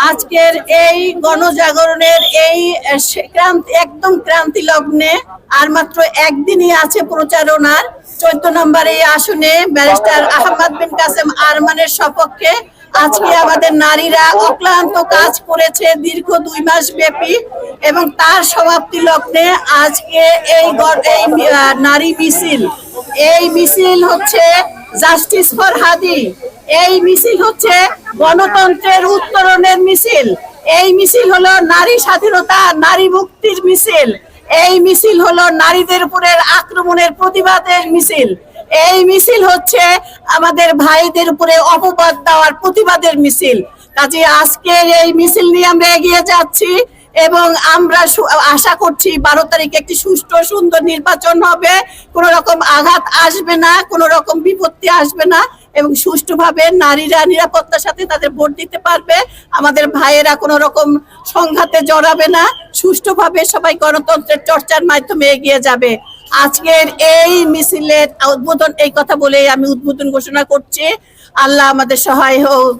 আজকের এই গণজাগরণের এই একদম ক্রান্তি লগ্নে আর মাত্র একদিনই আছে প্রচারণার 14 নম্বর এই আসনে ব্যারিস্টার আহমদ বিন কাসেম আরমানের সপক্ষে আজকে আমাদের নারীরা অক্লান্ত কাজ করেছে দীর্ঘ 2 মাস ব্যাপী এবং তার সমাপ্তি লগ্নে আজকে এই নারী মিছিল, এই মিছিল হচ্ছে জাস্টিস ফর হাদি, এই মিছিল হচ্ছে গণতন্ত্রের উত্তরণের মিছিল, এই মিছিল হলো নারী স্বাধীনতা নারী মুক্তির মিছিল, এই মিছিল হলো নারীদের উপরের আক্রমণের প্রতিবাদের মিছিল, এই মিছিল হচ্ছে আমাদের ভাইদের উপরে অপবাদ দেওয়ার প্রতিবাদের মিছিল। কাজে আজকের এই মিছিল নিয়ে আমরা এগিয়ে যাচ্ছি এবং আমরা আশা করছি 12 তারিখে একটি সুষ্ঠু সুন্দর নির্বাচন হবে, কোনো রকম আঘাত আসবে না, কোনো রকম বিপত্তি আসবে না এবং সুষ্ঠুভাবে নারীরা নিরাপত্তার সাথে তাদের ভোট দিতে পারবে। আমাদের ভাইয়েরা কোনো রকম সংঘাতে জড়াবে না, সুষ্ঠুভাবে সবাই গণতন্ত্রের চর্চার মাধ্যমে এগিয়ে যাবে। আজকের এই মিছিলের উদ্বোধন, এই কথা বলে আমি উদ্বোধন ঘোষণা করছি। আল্লাহ আমাদের সহায় হোক।